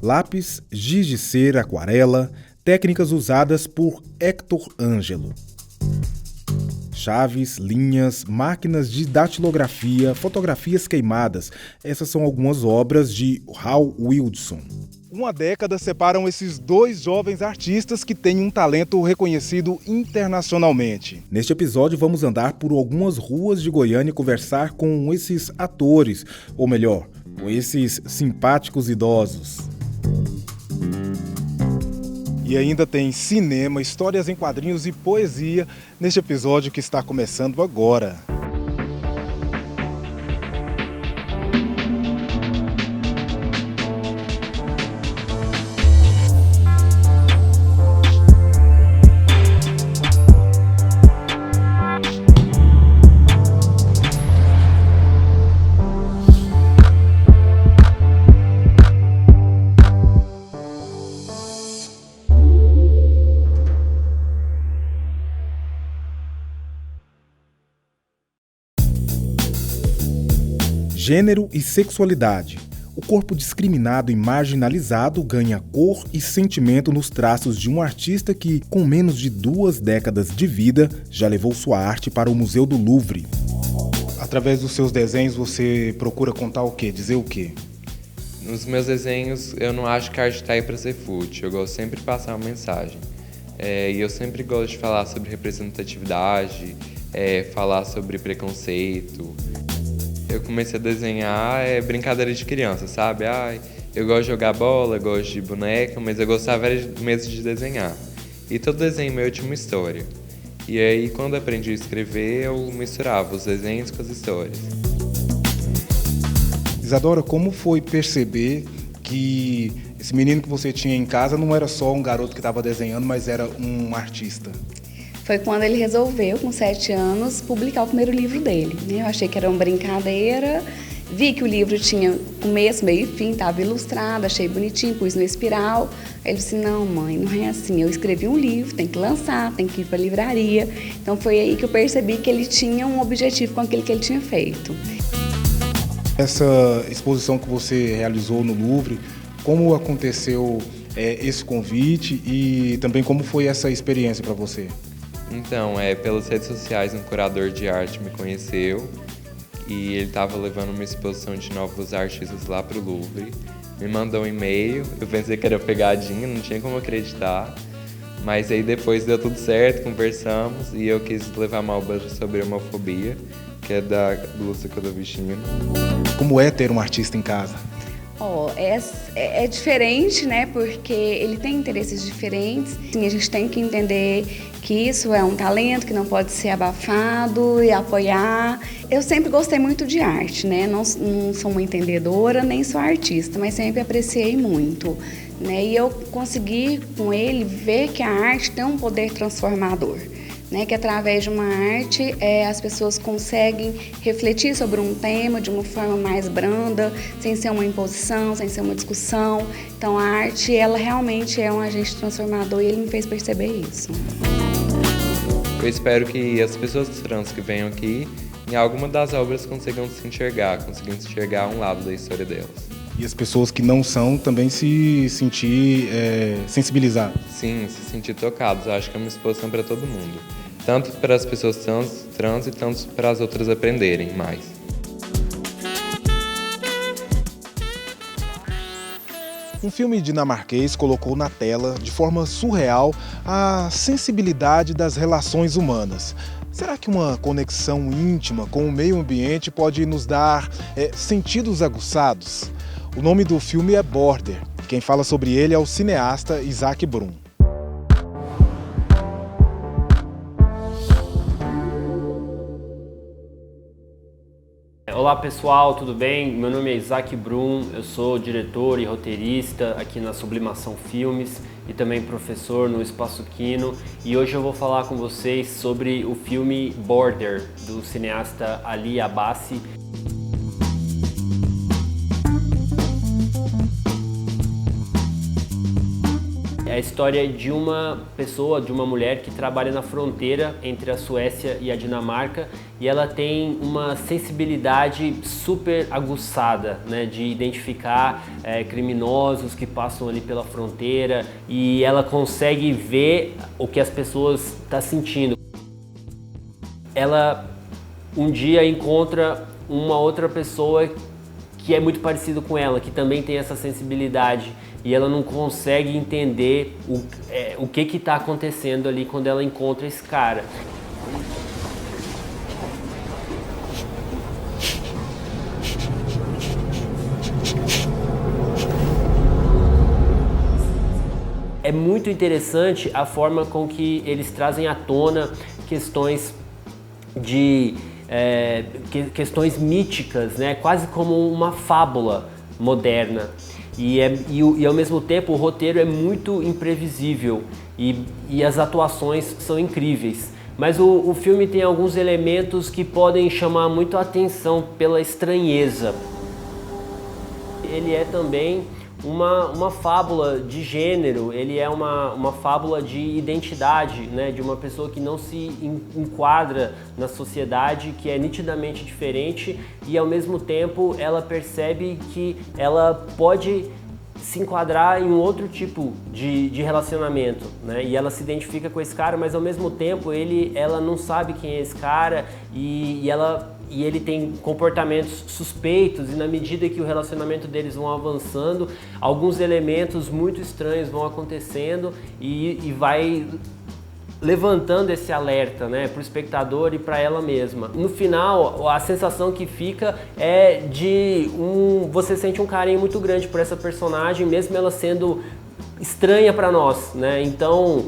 lápis, giz de cera, aquarela, técnicas usadas por Hector Ângelo. Chaves, linhas, máquinas de datilografia, fotografias queimadas. Essas são algumas obras de Hal Wilson. Uma década separam esses dois jovens artistas que têm um talento reconhecido internacionalmente. Neste episódio vamos andar por algumas ruas de Goiânia e conversar com esses atores, ou melhor, com esses simpáticos idosos. E ainda tem cinema, histórias em quadrinhos e poesia neste episódio que está começando agora. Gênero e sexualidade. O corpo discriminado e marginalizado ganha cor e sentimento nos traços de um artista que, com menos de 2 décadas de vida, já levou sua arte para o Museu do Louvre. Através dos seus desenhos, você procura contar o quê? Dizer o quê? Nos meus desenhos, eu não acho que a arte está aí para ser fútil. Eu gosto sempre de passar uma mensagem. E eu sempre gosto de falar sobre representatividade, falar sobre preconceito. Eu comecei a desenhar brincadeira de criança, sabe? Eu gosto de jogar bola, gosto de boneca, mas eu gostava mesmo de desenhar. E todo desenho meu tinha uma história. E aí, quando eu aprendi a escrever, eu misturava os desenhos com as histórias. Isadora, como foi perceber que esse menino que você tinha em casa não era só um garoto que estava desenhando, mas era um artista? Foi quando ele resolveu, com 7 anos, publicar o primeiro livro dele. Eu achei que era uma brincadeira, vi que o livro tinha começo, meio e fim, estava ilustrado, achei bonitinho, pus no espiral. Ele disse, não mãe, não é assim, eu escrevi um livro, tem que lançar, tem que ir para a livraria. Então foi aí que eu percebi que ele tinha um objetivo com aquilo que ele tinha feito. Essa exposição que você realizou no Louvre, como aconteceu esse convite e também como foi essa experiência para você? Então, pelas redes sociais, um curador de arte me conheceu e ele estava levando uma exposição de novos artistas lá para o Louvre. Me mandou um e-mail, eu pensei que era pegadinha, não tinha como acreditar. Mas aí depois deu tudo certo, conversamos e eu quis levar uma obra sobre homofobia, que é da Lúcia Codovicino. Como é ter um artista em casa? É diferente, né? Porque ele tem interesses diferentes. Sim, a gente tem que entender que isso é um talento que não pode ser abafado e apoiar. Eu sempre gostei muito de arte, né? Não sou uma entendedora, nem sou artista, mas sempre apreciei muito, né? E eu consegui, com ele, ver que a arte tem um poder transformador. Né, que através de uma arte as pessoas conseguem refletir sobre um tema de uma forma mais branda, sem ser uma imposição, sem ser uma discussão. Então a arte, ela realmente é um agente transformador e ele me fez perceber isso. Eu espero que as pessoas trans que venham aqui, em alguma das obras consigam enxergar um lado da história delas. E as pessoas que não são também se sentir sensibilizadas. Sim, se sentir tocados. Eu acho que é uma exposição para todo mundo. Tanto para as pessoas trans e tanto para as outras aprenderem mais. Um filme dinamarquês colocou na tela, de forma surreal, a sensibilidade das relações humanas. Será que uma conexão íntima com o meio ambiente pode nos dar sentidos aguçados? O nome do filme é Border. Quem fala sobre ele é o cineasta Isaac Brum. Olá pessoal, tudo bem? Meu nome é Isaac Brum, eu sou diretor e roteirista aqui na Sublimação Filmes e também professor no Espaço Quino, e hoje eu vou falar com vocês sobre o filme Border, do cineasta Ali Abbasi. história de uma pessoa, de uma mulher que trabalha na fronteira entre a Suécia e a Dinamarca, e ela tem uma sensibilidade super aguçada, né, de identificar criminosos que passam ali pela fronteira, e ela consegue ver o que as pessoas estão sentindo. Ela um dia encontra uma outra pessoa que é muito parecido com ela, que também tem essa sensibilidade, e ela não consegue entender o que está acontecendo ali quando ela encontra esse cara. É muito interessante a forma com que eles trazem à tona questões questões míticas, né? Quase como uma fábula moderna. E ao mesmo tempo o roteiro é muito imprevisível e as atuações são incríveis. Mas o filme tem alguns elementos que podem chamar muito a atenção pela estranheza. Ele é também uma fábula de gênero, ele é uma fábula de identidade, né, de uma pessoa que não se enquadra na sociedade, que é nitidamente diferente, e ao mesmo tempo ela percebe que ela pode se enquadrar em um outro tipo de relacionamento, né? E ela se identifica com esse cara, mas ao mesmo tempo ela não sabe quem é esse cara, e ele tem comportamentos suspeitos, e na medida que o relacionamento deles vão avançando, alguns elementos muito estranhos vão acontecendo e vai levantando esse alerta, né, para o espectador e para ela mesma. No final, a sensação que fica é você sente um carinho muito grande por essa personagem, mesmo ela sendo estranha para nós, né? Então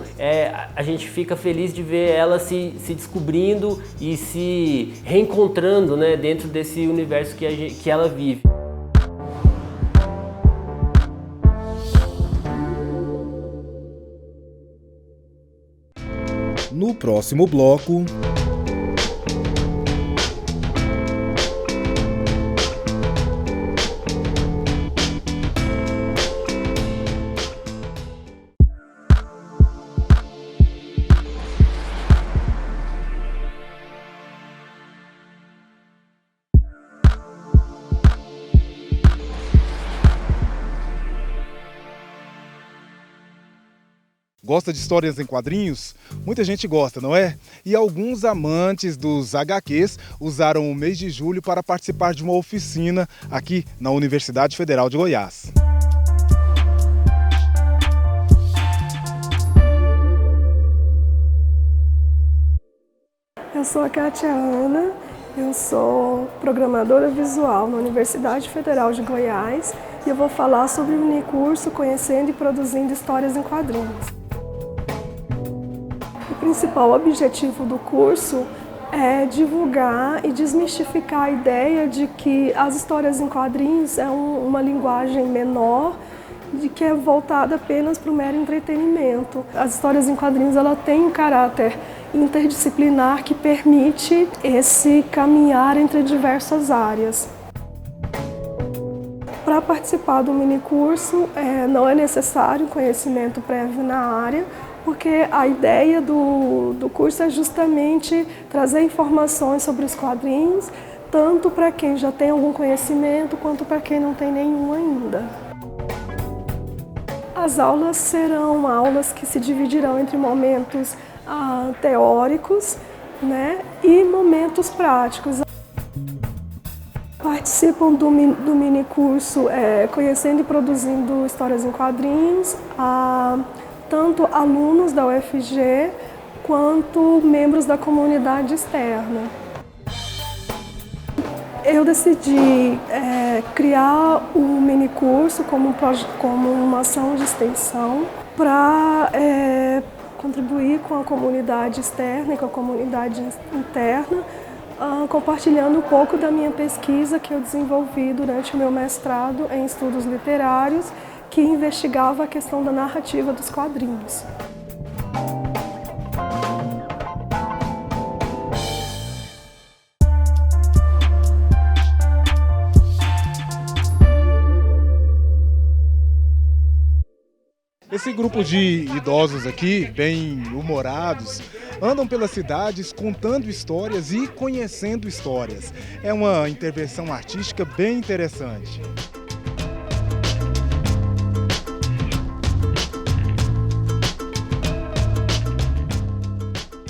a gente fica feliz de ver ela se descobrindo e se reencontrando, né, dentro desse universo que ela vive. No próximo bloco... Gosta de histórias em quadrinhos? Muita gente gosta, não é? E alguns amantes dos HQs usaram o mês de julho para participar de uma oficina aqui na Universidade Federal de Goiás. Eu sou a Kátia Ana, eu sou programadora visual na Universidade Federal de Goiás e eu vou falar sobre o minicurso Conhecendo e Produzindo Histórias em Quadrinhos. O principal objetivo do curso é divulgar e desmistificar a ideia de que as histórias em quadrinhos é uma linguagem menor, de que é voltada apenas para o mero entretenimento. As histórias em quadrinhos ela tem um caráter interdisciplinar que permite esse caminhar entre diversas áreas. Para participar do minicurso não é necessário conhecimento prévio na área, porque a ideia do curso é justamente trazer informações sobre os quadrinhos, tanto para quem já tem algum conhecimento, quanto para quem não tem nenhum ainda. As aulas serão aulas que se dividirão entre momentos teóricos, né, e momentos práticos. Participam do minicurso Conhecendo e Produzindo Histórias em Quadrinhos, tanto alunos da UFG quanto membros da comunidade externa. Eu decidi criar o minicurso como uma ação de extensão para contribuir com a comunidade externa e com a comunidade interna, compartilhando um pouco da minha pesquisa que eu desenvolvi durante o meu mestrado em estudos literários, que investigava a questão da narrativa dos quadrinhos. Esse grupo de idosos aqui, bem humorados, andam pelas cidades contando histórias e conhecendo histórias. É uma intervenção artística bem interessante.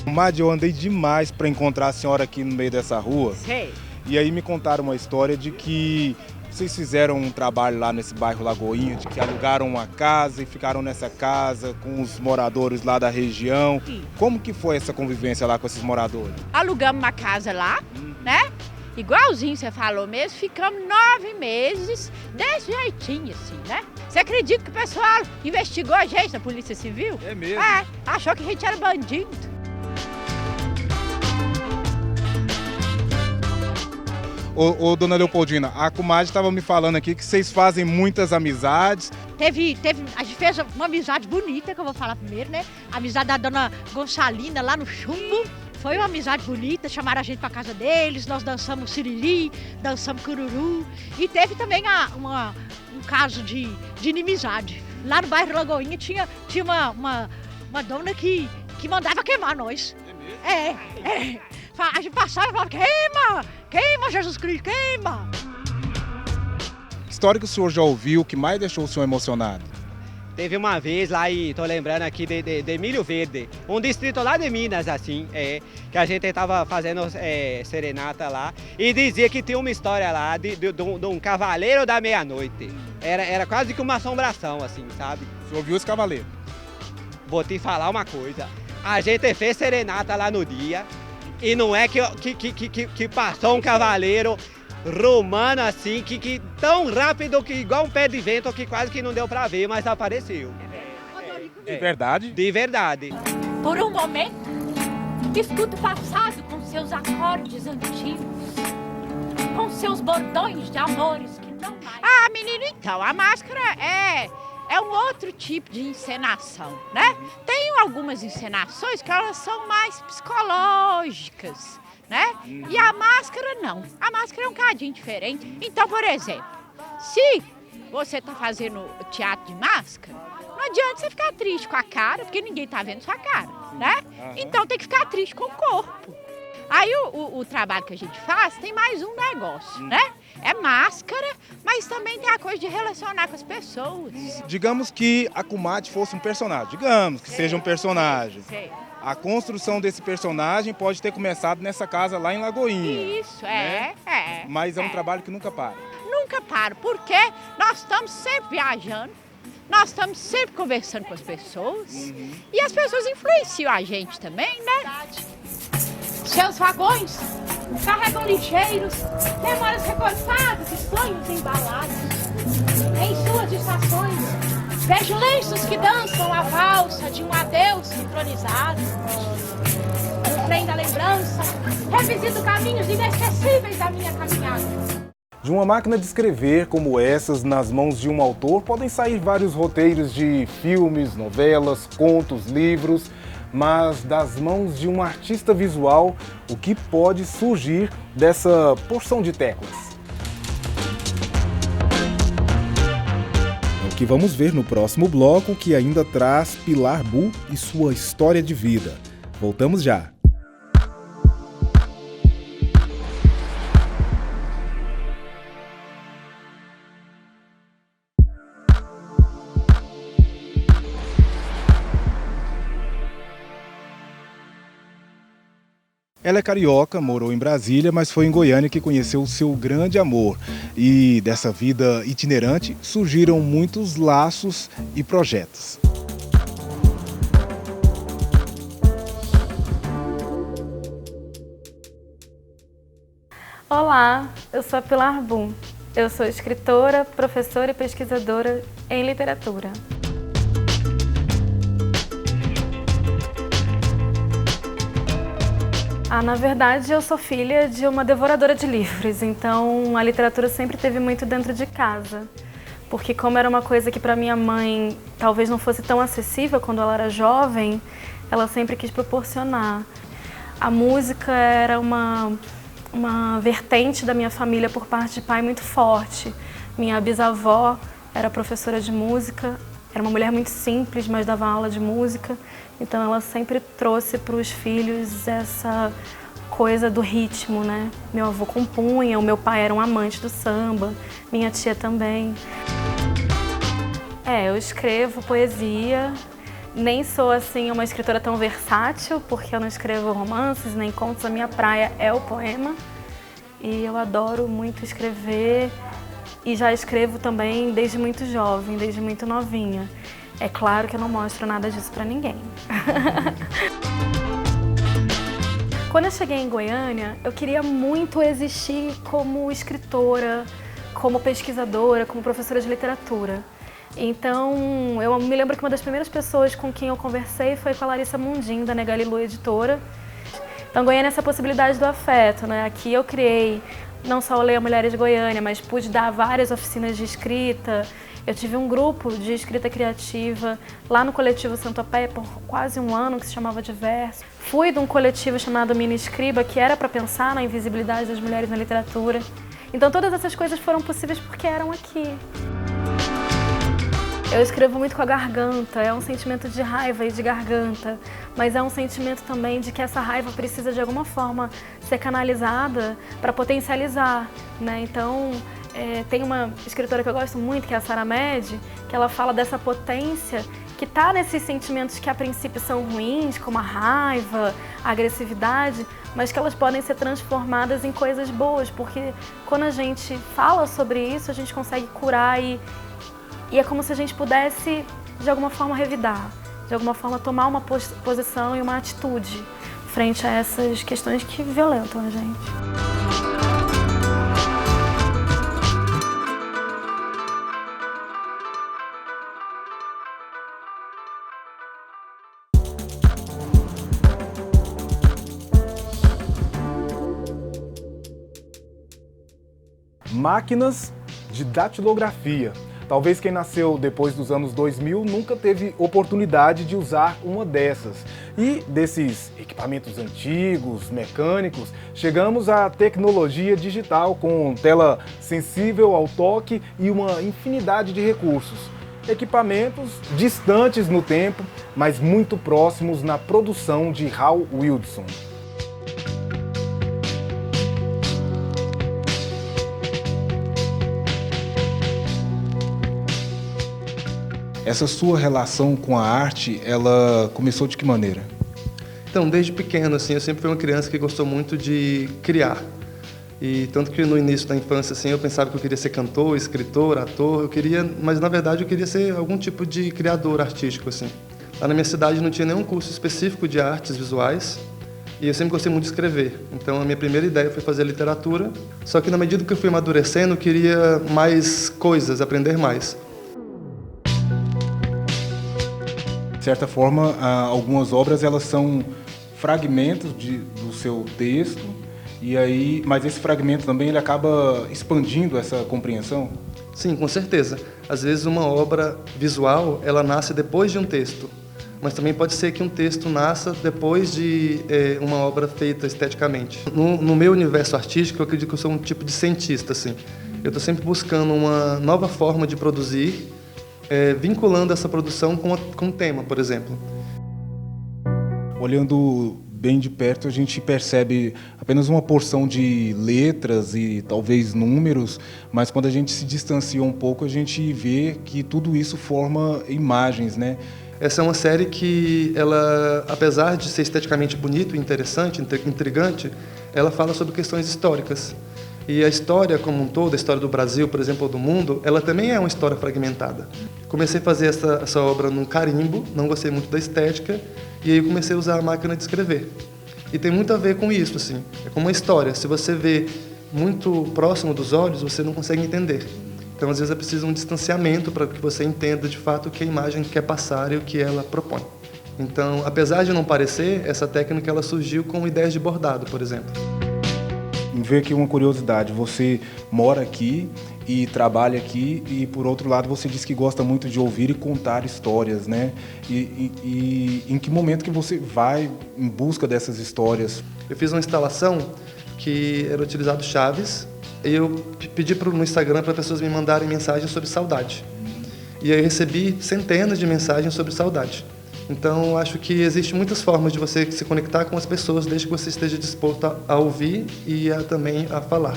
Madi, eu andei demais para encontrar a senhora aqui no meio dessa rua. Sei. E aí me contaram uma história de que vocês fizeram um trabalho lá nesse bairro Lagoinha, de que alugaram uma casa e ficaram nessa casa com os moradores lá da região. Sim. Como que foi essa convivência lá com esses moradores? Alugamos uma casa lá, né? Igualzinho você falou mesmo, ficamos 9 meses desse jeitinho assim, né? Você acredita que o pessoal investigou a gente na Polícia Civil? É mesmo? É, achou que a gente era bandido. Ô, dona Leopoldina, a comadre estava me falando aqui que vocês fazem muitas amizades. A gente fez uma amizade bonita, que eu vou falar primeiro, né? A amizade da dona Gonçalina lá no Chumbo. Foi uma amizade bonita, chamaram a gente pra casa deles, nós dançamos siriri, dançamos cururu. E teve também um caso de inimizade. Lá no bairro Lagoinha tinha uma dona que mandava queimar nós. É. A gente passava e falava, queima Jesus Cristo, queima! História que o senhor já ouviu, que mais deixou o senhor emocionado? Teve uma vez lá, e tô lembrando aqui de Milho Verde, um distrito lá de Minas, assim, que a gente tava fazendo serenata lá, e dizia que tinha uma história lá de um cavaleiro da meia-noite. Era quase que uma assombração, assim, sabe? O senhor viu esse cavaleiro? Vou te falar uma coisa, a gente fez serenata lá no dia, e não é que passou um cavaleiro romano assim, que tão rápido que igual um pé de vento, que quase que não deu pra ver, mas apareceu. De verdade? De verdade. Por um momento, escuto o passado com seus acordes antigos, com seus bordões de amores que não mais... Ah, menino, então, a máscara é um outro tipo de encenação, né? Tem algumas encenações que elas são mais psicológicas, né? E a máscara não. A máscara é um cadinho diferente. Então, por exemplo, se você tá fazendo teatro de máscara, não adianta você ficar triste com a cara, porque ninguém tá vendo sua cara, né? Então tem que ficar triste com o corpo. Aí o trabalho que a gente faz tem mais um negócio, né? É máscara, mas também tem a coisa de relacionar com as pessoas. Digamos que a comadre fosse um personagem, digamos que seja um personagem. Sei. A construção desse personagem pode ter começado nessa casa lá em Lagoinha. Isso, né? Mas é um trabalho que nunca para. Nunca para, porque nós estamos sempre viajando, nós estamos sempre conversando com as pessoas e as pessoas influenciam a gente também, né? Seus vagões carregam lixeiros, memórias recortadas e sonhos embalados. Em suas estações, vejo lenços que dançam a valsa de um adeus sincronizado. No trem da lembrança, revisito caminhos inesquecíveis da minha caminhada. De uma máquina de escrever como essas nas mãos de um autor podem sair vários roteiros de filmes, novelas, contos, livros, mas das mãos de um artista visual, o que pode surgir dessa porção de teclas? É o que vamos ver no próximo bloco, que ainda traz Pilar Bu e sua história de vida. Voltamos já! Ela é carioca, morou em Brasília, mas foi em Goiânia que conheceu o seu grande amor. E dessa vida itinerante surgiram muitos laços e projetos. Olá, eu sou a Pilar Bu. Eu sou escritora, professora e pesquisadora em literatura. Na verdade, eu sou filha de uma devoradora de livros, então a literatura sempre esteve muito dentro de casa. Porque como era uma coisa que para minha mãe talvez não fosse tão acessível quando ela era jovem, ela sempre quis proporcionar. A música era uma vertente da minha família por parte de pai muito forte. Minha bisavó era professora de música era uma mulher muito simples, mas dava aula de música. Então ela sempre trouxe para os filhos essa coisa do ritmo, né? Meu avô compunha, o meu pai era um amante do samba, minha tia também. Eu escrevo poesia, nem sou assim uma escritora tão versátil, porque eu não escrevo romances nem contos, a minha praia é o poema. E eu adoro muito escrever e já escrevo também desde muito jovem, desde muito novinha. É claro que eu não mostro nada disso para ninguém. Quando eu cheguei em Goiânia, eu queria muito existir como escritora, como pesquisadora, como professora de literatura. Então, eu me lembro que uma das primeiras pessoas com quem eu conversei foi com a Larissa Mundim, da Negalilu Editora. Então, Goiânia é essa possibilidade do afeto, né? Aqui eu criei não só o Leia Mulheres de Goiânia, mas pude dar várias oficinas de escrita. Eu tive um grupo de escrita criativa lá no coletivo Santo Pé por quase um ano, que se chamava Diverso. Fui de um coletivo chamado Mini Escriba, que era para pensar na invisibilidade das mulheres na literatura. Então todas essas coisas foram possíveis porque eram aqui. Eu escrevo muito com a garganta, é um sentimento de raiva e de garganta, mas é um sentimento também de que essa raiva precisa de alguma forma ser canalizada para potencializar, né? Então, tem uma escritora que eu gosto muito, que é a Sara Med, que ela fala dessa potência que está nesses sentimentos que a princípio são ruins, como a raiva, a agressividade, mas que elas podem ser transformadas em coisas boas, porque quando a gente fala sobre isso, a gente consegue curar e é como se a gente pudesse, de alguma forma, revidar, de alguma forma tomar uma posição e uma atitude frente a essas questões que violentam a gente. Máquinas de datilografia. Talvez quem nasceu depois dos anos 2000 nunca teve oportunidade de usar uma dessas. E desses equipamentos antigos, mecânicos, chegamos à tecnologia digital com tela sensível ao toque e uma infinidade de recursos. Equipamentos distantes no tempo, mas muito próximos na produção de Hal Wilson. Essa sua relação com a arte, ela começou de que maneira? Então, desde pequeno, assim, eu sempre fui uma criança que gostou muito de criar. E tanto que no início da infância, assim, eu pensava que eu queria ser cantor, escritor, ator, mas na verdade eu queria ser algum tipo de criador artístico, assim. Lá na minha cidade não tinha nenhum curso específico de artes visuais e eu sempre gostei muito de escrever. Então a minha primeira ideia foi fazer literatura, só que na medida que eu fui amadurecendo, eu queria mais coisas, aprender mais. De certa forma, algumas obras elas são fragmentos do seu texto, mas esse fragmento também ele acaba expandindo essa compreensão? Sim, com certeza. Às vezes uma obra visual ela nasce depois de um texto, mas também pode ser que um texto nasça depois de uma obra feita esteticamente. No meu universo artístico, eu acredito que eu sou um tipo de cientista, assim. Eu estou sempre buscando uma nova forma de produzir, vinculando essa produção com um tema, por exemplo. Olhando bem de perto, a gente percebe apenas uma porção de letras e talvez números, mas quando a gente se distancia um pouco, a gente vê que tudo isso forma imagens, né? Essa é uma série que, ela, apesar de ser esteticamente bonito, interessante, intrigante, ela fala sobre questões históricas. E a história como um todo, a história do Brasil, por exemplo, ou do mundo, ela também é uma história fragmentada. Comecei a fazer essa obra num carimbo, não gostei muito da estética, e aí comecei a usar a máquina de escrever. E tem muito a ver com isso, assim. É como uma história. Se você vê muito próximo dos olhos, você não consegue entender. Então, às vezes, é preciso um distanciamento para que você entenda, de fato, o que a imagem quer passar e o que ela propõe. Então, apesar de não parecer, essa técnica ela surgiu com ideias de bordado, por exemplo. Me veio aqui uma curiosidade, você mora aqui e trabalha aqui e, por outro lado, você diz que gosta muito de ouvir e contar histórias, né? E em que momento que você vai em busca dessas histórias? Eu fiz uma instalação que era utilizado chaves e eu pedi no Instagram para pessoas me mandarem mensagens sobre saudade. E aí eu recebi centenas de mensagens sobre saudade. Então, acho que existem muitas formas de você se conectar com as pessoas, desde que você esteja disposto a ouvir e também a falar.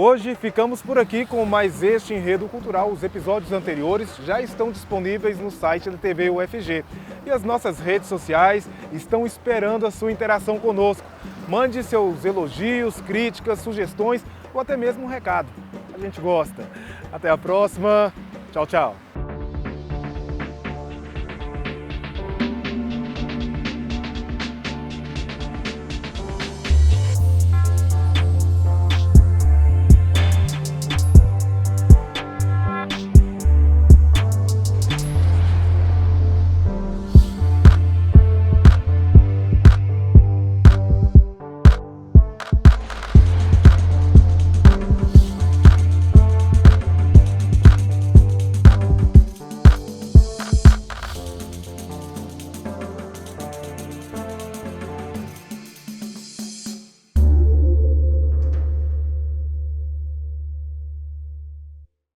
Hoje ficamos por aqui com mais este enredo cultural. Os episódios anteriores já estão disponíveis no site da TV UFG. E as nossas redes sociais estão esperando a sua interação conosco. Mande seus elogios, críticas, sugestões ou até mesmo um recado. A gente gosta. Até a próxima. Tchau, tchau.